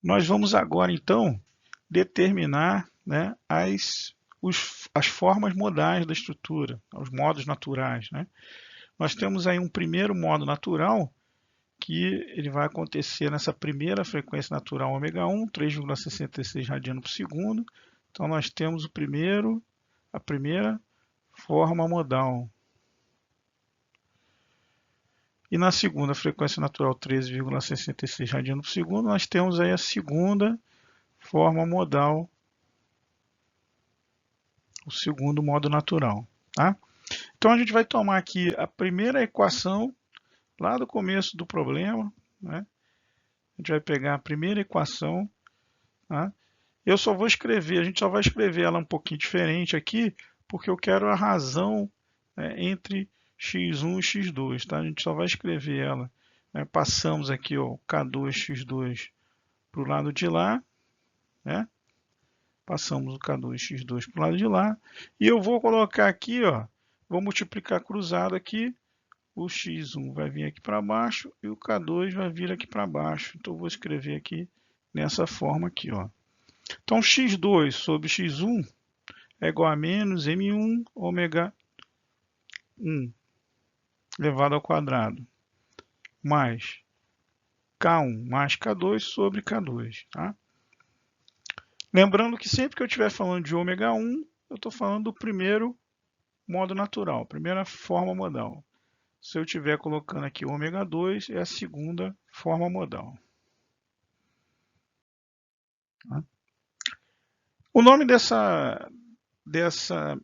Nós vamos agora, então, determinar, né, as formas modais da estrutura, os modos naturais, né? Nós temos aí um primeiro modo natural, que ele vai acontecer nessa primeira frequência natural ômega 1, 3,66 radiano por segundo. Então, nós temos a primeira forma modal. E na segunda frequência natural 13,66 radiano por segundo, nós temos aí a segunda forma modal, o segundo modo natural. Tá? Então a gente vai tomar aqui a primeira equação lá do começo do problema, né? A gente vai pegar a primeira equação, tá? Eu só vou escrever, a gente só vai escrever ela um pouquinho diferente aqui, porque eu quero a razão, né, entre x1 e x2, tá? A gente só vai escrever ela, né? Passamos aqui, ó, K2, x2 para o lado de lá, né? Passamos o K2, x2 para o lado de lá, e eu vou colocar aqui, ó, vou multiplicar cruzado aqui, o x1 vai vir aqui para baixo e o K2 vai vir aqui para baixo. Então, eu vou escrever aqui nessa forma aqui, ó. Então, x2 sobre x1 é igual a menos m1 ômega 1 elevado ao quadrado, mais K1 mais K2 sobre K2. Tá? Lembrando que sempre que eu estiver falando de ômega 1, eu estou falando do primeiro modo natural, primeira forma modal. Se eu estiver colocando aqui ômega 2, é a segunda forma modal. Tá? O nome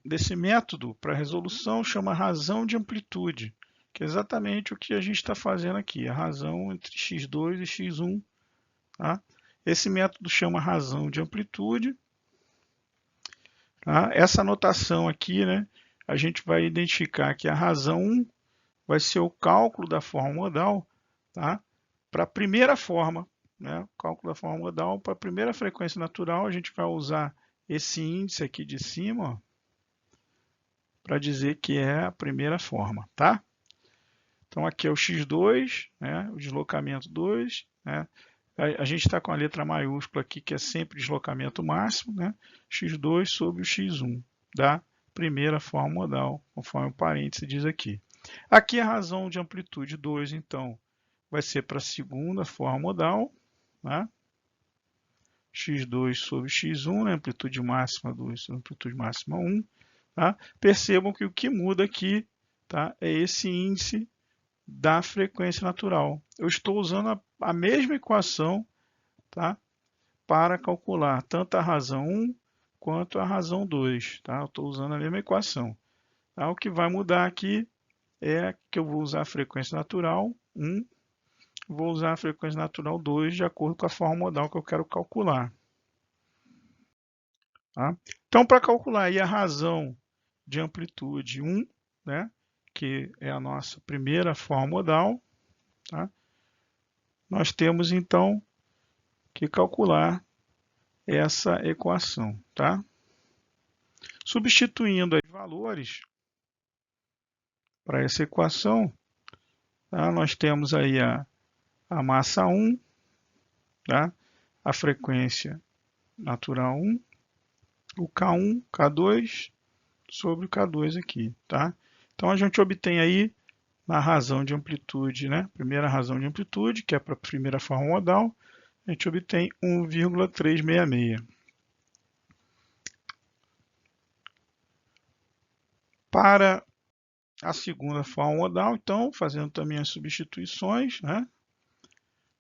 desse método para resolução chama razão de amplitude, que é exatamente o que a gente está fazendo aqui, a razão entre x2 e x1. Tá? Esse método chama razão de amplitude. Tá? Essa notação aqui, né, a gente vai identificar que a razão 1 vai ser o cálculo da forma modal, tá? Para a primeira forma, né, o cálculo da forma modal para a primeira frequência natural, a gente vai usar esse índice aqui de cima para dizer que é a primeira forma, tá? Então aqui é o x2, né, o deslocamento 2, né? A gente está com a letra maiúscula aqui, que é sempre deslocamento máximo, né? x2 sobre o x1 da primeira forma modal, conforme o parêntese diz aqui. Aqui a razão de amplitude 2, então, vai ser para a segunda forma modal, né? x2 sobre x1, né? Amplitude máxima 2 sobre amplitude máxima 1. Tá? Percebam que o que muda aqui, tá, é esse índice da frequência natural. Eu estou usando a mesma equação, tá, para calcular tanto a razão 1 quanto a razão 2. Tá? Eu estou usando a mesma equação. Tá? O que vai mudar aqui é que eu vou usar a frequência natural 1, vou usar a frequência natural 2 de acordo com a forma modal que eu quero calcular. Tá? Então, para calcular aí a razão de amplitude 1, né, que é a nossa primeira forma modal, tá? Nós temos então que calcular essa equação. Tá? Substituindo os valores para essa equação, tá? Nós temos aí a massa 1, tá? A frequência natural 1, o K1, K2 sobre o K2 aqui. Tá? Então a gente obtém aí na razão de amplitude, né? Primeira razão de amplitude, que é para a primeira forma modal, a gente obtém 1,366. Para a segunda forma modal, então, fazendo também as substituições, né?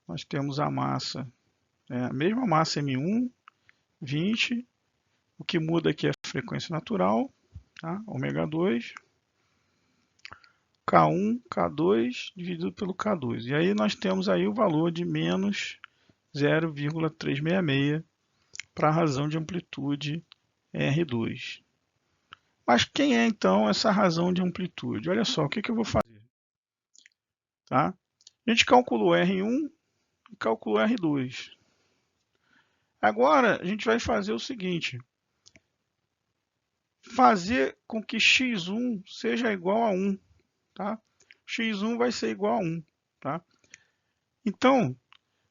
Nós temos a massa, a mesma massa M1, 20, o que muda aqui é a frequência natural, tá? Ômega 2, K1, K2 dividido pelo K2. E aí nós temos aí o valor de menos 0,366 para a razão de amplitude R2. Mas quem é então essa razão de amplitude? Olha só, o que eu vou fazer? Tá? A gente calculou R1 e calculou R2. Agora a gente vai fazer o seguinte: fazer com que x1 seja igual a 1. Tá? x1 vai ser igual a 1. Tá? Então,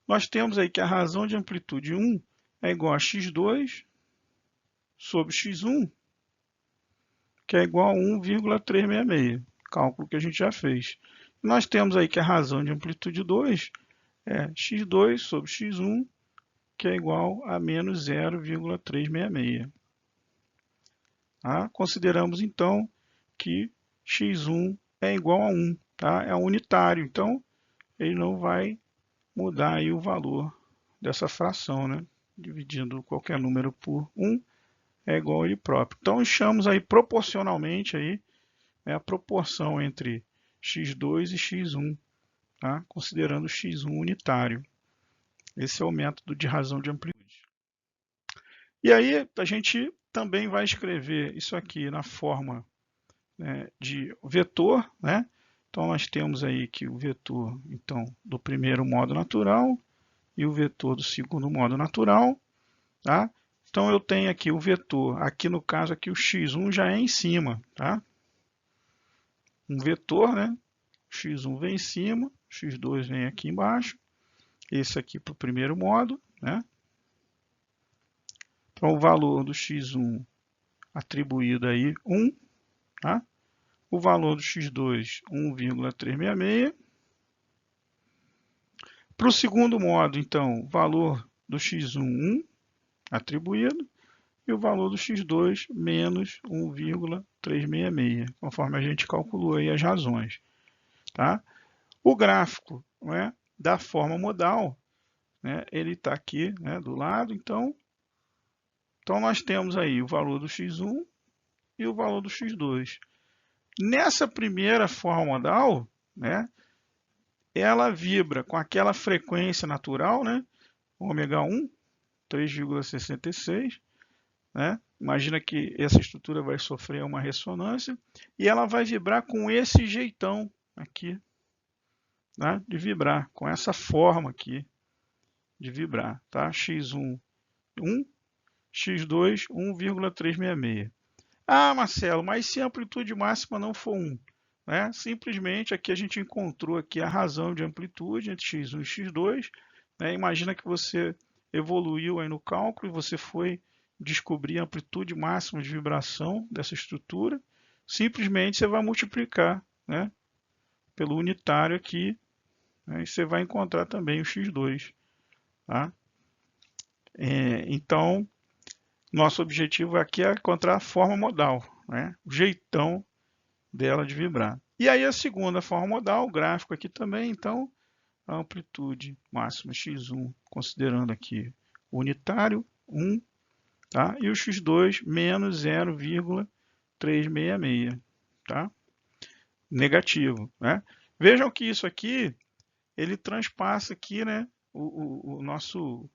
nós temos aí que a razão de amplitude 1 é igual a x2 sobre x1, que é igual a 1,366, cálculo que a gente já fez. Nós temos aí que a razão de amplitude 2 é x2 sobre x1, que é igual a menos 0,366. Tá? Consideramos, então, que x1 é igual a 1, tá? É unitário, então ele não vai mudar aí o valor dessa fração, né? Dividindo qualquer número por 1 é igual a ele próprio. Então, achamos aí proporcionalmente aí, a proporção entre x2 e x1, tá? Considerando x1 unitário. Esse é o método de razão de amplitude. E aí, a gente também vai escrever isso aqui na forma, né, de vetor, né? Então, nós temos aí que o vetor, então, do primeiro modo natural e o vetor do segundo modo natural, tá? Então, eu tenho aqui o vetor, aqui no caso, aqui o x1 já é em cima, tá? Um vetor, né? x1 vem em cima, x2 vem aqui embaixo, esse aqui para o primeiro modo, né? Então, o valor do x1 atribuído aí 1, tá? O valor do x2, 1,366. Para o segundo modo, então, o valor do x1, 1 atribuído, e o valor do x2 menos 1,366, conforme a gente calculou aí as razões. Tá? O gráfico, né, da forma modal, né, ele está aqui, né, do lado, então nós temos aí o valor do x1 e o valor do x2. Nessa primeira forma modal, né, ela vibra com aquela frequência natural, né, ômega 1, 3,66, né? Imagina que essa estrutura vai sofrer uma ressonância e ela vai vibrar com esse jeitão aqui, né? De vibrar, com essa forma aqui de vibrar, tá? x1, 1, x2, 1,366. Ah, Marcelo, mas se a amplitude máxima não for 1? Né? Simplesmente aqui a gente encontrou aqui a razão de amplitude entre x1 e x2. Né? Imagina que você evoluiu aí no cálculo e você foi descobrir a amplitude máxima de vibração dessa estrutura. Simplesmente você vai multiplicar, né, pelo unitário aqui, né, e você vai encontrar também o x2. Tá? Então, nosso objetivo aqui é encontrar a forma modal, né, o jeitão dela de vibrar. E aí a segunda forma modal, o gráfico aqui também, então, a amplitude máxima x1, considerando aqui o unitário, 1, tá? E o x2 menos 0,366, tá? Negativo, né? Vejam que isso aqui, ele transpassa aqui, né, o nosso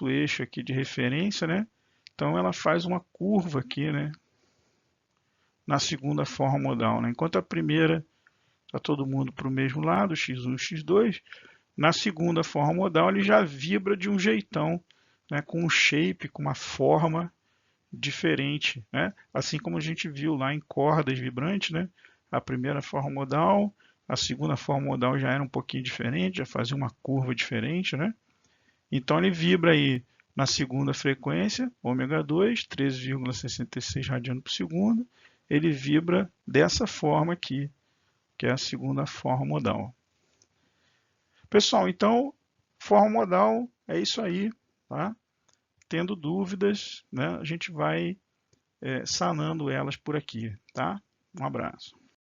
eixo aqui de referência, né? Então ela faz uma curva aqui, né, na segunda forma modal, né? Enquanto a primeira está todo mundo para o mesmo lado, x1 e x2, na segunda forma modal ele já vibra de um jeitão, né, com um shape, com uma forma diferente, né? Assim como a gente viu lá em cordas vibrantes, né? A primeira forma modal, a segunda forma modal já era um pouquinho diferente, já fazia uma curva diferente, né? Então ele vibra aí na segunda frequência, ômega 2, 13,66 radianos por segundo, ele vibra dessa forma aqui, que é a segunda forma modal. Pessoal, então, forma modal é isso aí, tá? Tendo dúvidas, né, a gente vai sanando elas por aqui, tá? Um abraço.